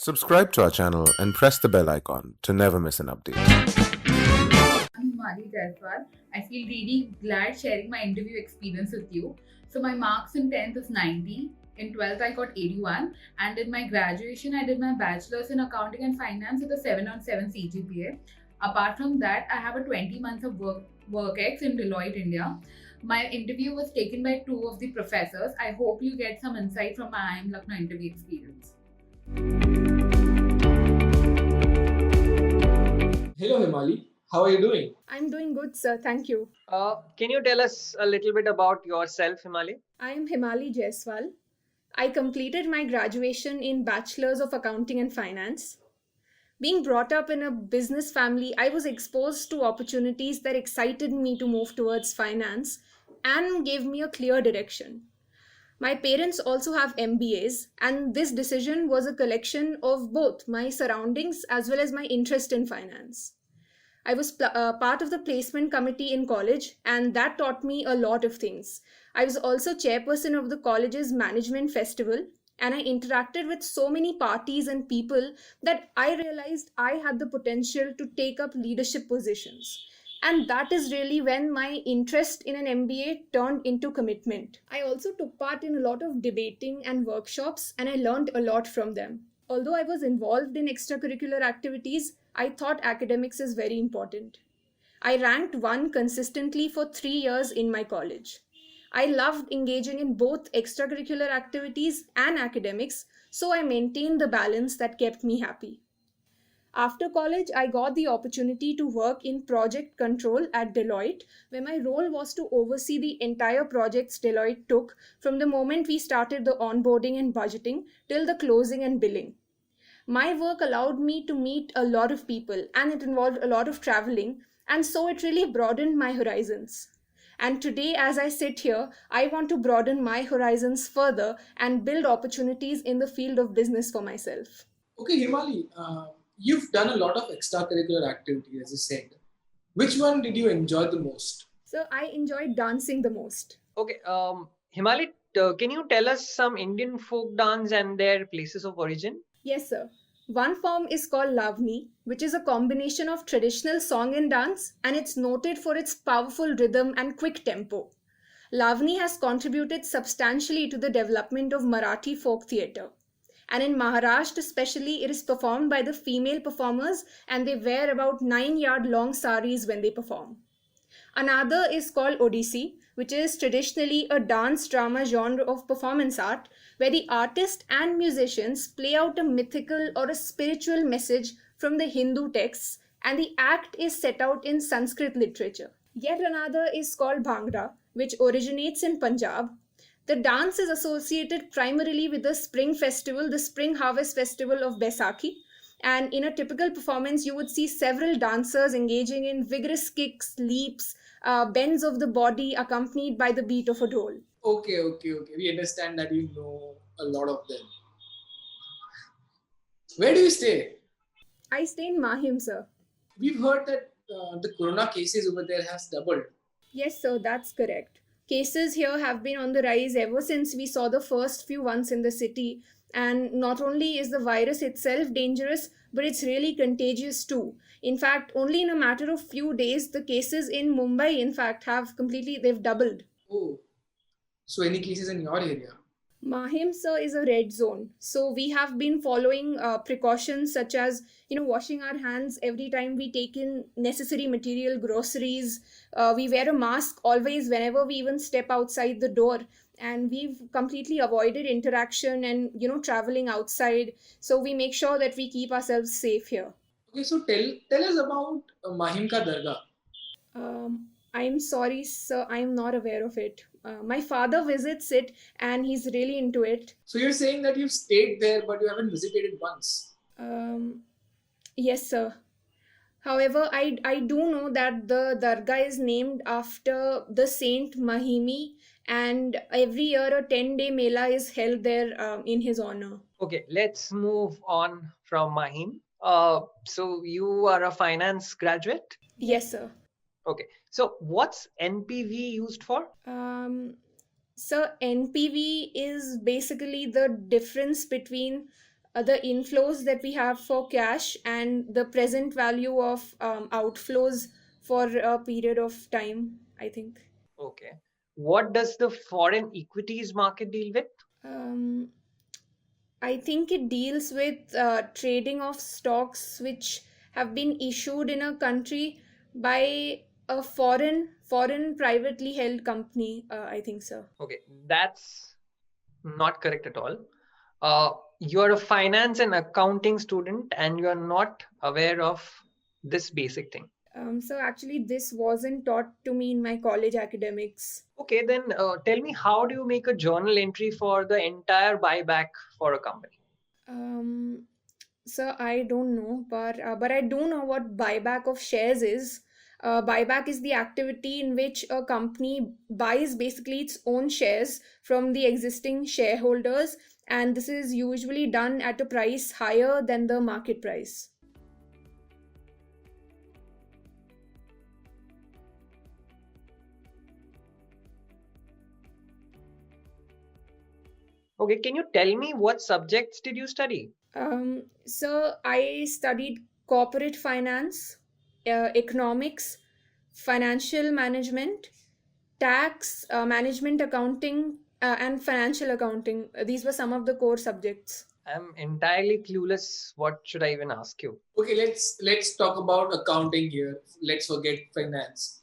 Subscribe to our channel and press the bell icon to never miss an update. I'm Hemali Jaiswal. I feel really glad sharing my interview experience with you. So my marks in 10th is 90, in 12th I got 81, and in my graduation I did my bachelor's in accounting and finance with a 7 on 7 CGPA. Apart from that, I have a 20 months of work ex in Deloitte, India. My interview was taken by two of the professors. I hope you get some insight from my IIM Lucknow interview experience. Hello, Hemali. How are you doing? I'm doing good, sir. Thank you. Can you tell us a little bit about yourself, Himali? I am Hemali Jaiswal. I completed my graduation in Bachelor's of Accounting and Finance. Being brought up in a business family, I was exposed to opportunities that excited me to move towards finance and gave me a clear direction. My parents also have MBAs, and this decision was a collection of both my surroundings as well as my interest in finance. I was part of the placement committee in college, and that taught me a lot of things. I was also chairperson of the college's management festival, and I interacted with so many parties and people that I realized I had the potential to take up leadership positions. And that is really when my interest in an MBA turned into commitment. I also took part in a lot of debating and workshops, and I learned a lot from them. Although I was involved in extracurricular activities, I thought academics is very important. I ranked 1 consistently for 3 years in my college. I loved engaging in both extracurricular activities and academics, so I maintained the balance that kept me happy. After college, I got the opportunity to work in project control at Deloitte, where my role was to oversee the entire projects Deloitte took from the moment we started the onboarding and budgeting till the closing and billing. My work allowed me to meet a lot of people, and it involved a lot of traveling, and so it really broadened my horizons. And today, as I sit here, I want to broaden my horizons further and build opportunities in the field of business for myself. Okay, Hemali, you've done a lot of extracurricular activities, as you said. Which one did you enjoy the most? So I enjoyed dancing the most. Okay, Himali, can you tell us some Indian folk dance and their places of origin? Yes, sir. One form is called Lavani, which is a combination of traditional song and dance, and it's noted for its powerful rhythm and quick tempo. Lavani has contributed substantially to the development of Marathi folk theatre. And in Maharashtra, especially, it is performed by the female performers, and they wear about 9-yard long saris when they perform. Another is called Odissi, which is traditionally a dance drama genre of performance art, where the artist and musicians play out a mythical or a spiritual message from the Hindu texts, and the act is set out in Sanskrit literature. Yet another is called Bhangra, which originates in Punjab. The dance is associated primarily with the spring festival, the spring harvest festival of Baisakhi. And in a typical performance, you would see several dancers engaging in vigorous kicks, leaps, bends of the body accompanied by the beat of a dhol. Okay. We understand that you know a lot of them. Where do you stay? I stay in Mahim, sir. We've heard that the corona cases over there has doubled. Yes, sir, that's correct. Cases here have been on the rise ever since we saw the first few ones in the city. And not only is the virus itself dangerous, but it's really contagious too. In fact, only in a matter of few days, the cases in Mumbai, in fact, they've doubled. Oh, so any cases in your area? Mahim, sir, is a red zone. So we have been following precautions such as, washing our hands every time we take in necessary material, groceries. We wear a mask always whenever we even step outside the door. And we've completely avoided interaction and, traveling outside. So we make sure that we keep ourselves safe here. Okay, so tell us about Mahim Ka Dargah. I'm sorry, sir, I'm not aware of it. My father visits it and he's really into it. So you're saying that you've stayed there but you haven't visited it once? Yes, sir. However, I do know that the dargah is named after the saint Mahimi, and every year a 10-day mela is held there in his honor. Okay, let's move on from Mahim. So you are a finance graduate? Yes, sir. Okay, so what's NPV used for? So NPV is basically the difference between the inflows that we have for cash and the present value of outflows for a period of time, I think. Okay. What does the foreign equities market deal with? Um, I think it deals with trading of stocks which have been issued in a country by a foreign privately held company. I think so. Okay, that's not correct at all. You're a finance and accounting student and you're not aware of this basic thing. So actually, this wasn't taught to me in my college academics. Okay, then tell me, how do you make a journal entry for the entire buyback for a company? Um, so I don't know, but I do know what buyback of shares is. Buyback is the activity in which a company buys basically its own shares from the existing shareholders, and this is usually done at a price higher than the market price. Okay, can you tell me what subjects did you study? So I studied corporate finance, economics, financial management, tax, management accounting, and financial accounting. These were some of the core subjects. I'm entirely clueless. What should I even ask you? Okay, let's talk about accounting here. Let's forget finance.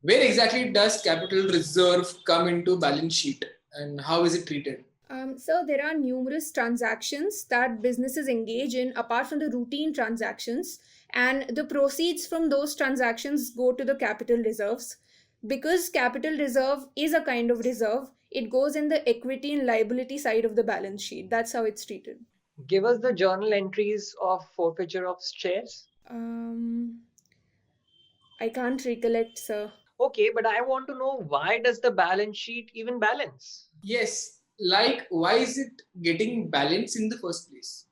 Where exactly does capital reserve come into balance sheet and how is it treated? So there are numerous transactions that businesses engage in apart from the routine transactions, and the proceeds from those transactions go to the capital reserves. Because capital reserve is a kind of reserve, it goes in the equity and liability side of the balance sheet. That's how it's treated. Give us the journal entries of forfeiture of shares. Um, I can't recollect, sir. Okay, but I want to know, why does the balance sheet even balance? Yes, like why is it getting balanced in the first place?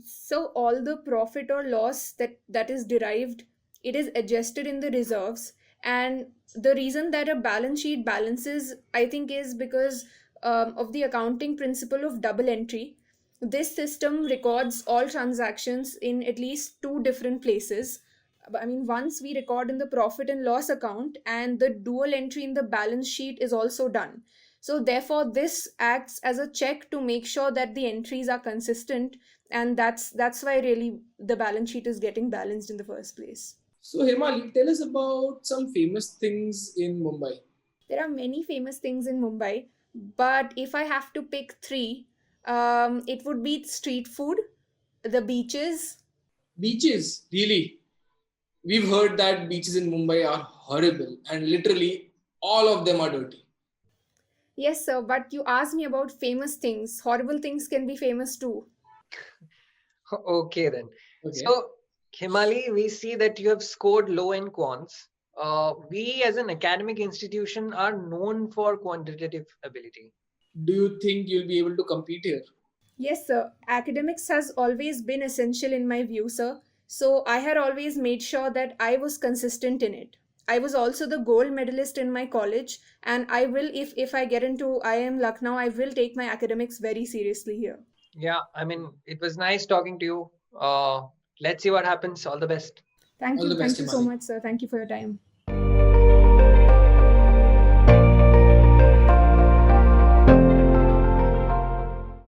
So all the profit or loss that is derived, it is adjusted in the reserves, and the reason that a balance sheet balances, I think, is because of the accounting principle of double entry. This system records all transactions in at least two different places. I mean, once we record in the profit and loss account, and the dual entry in the balance sheet is also done. So therefore, this acts as a check to make sure that the entries are consistent, and that's why really the balance sheet is getting balanced in the first place. So Hemali, tell us about some famous things in Mumbai. There are many famous things in Mumbai, but if I have to pick three, it would be street food, the beaches. Beaches, really? We've heard that beaches in Mumbai are horrible and literally all of them are dirty. Yes, sir, but you asked me about famous things. Horrible things can be famous too. Okay, then. Okay. So, Himali, we see that you have scored low in quants. We as an academic institution are known for quantitative ability. Do you think you'll be able to compete here? Yes, sir. Academics has always been essential in my view, sir. So I had always made sure that I was consistent in it. I was also the gold medalist in my college, and I will, if I get into IIM Lucknow, I will take my academics very seriously here. Yeah, I mean, it was nice talking to you. Let's see what happens. All the best. Thank All you. the best, Thank you so Himali. much, sir. Thank you for your time.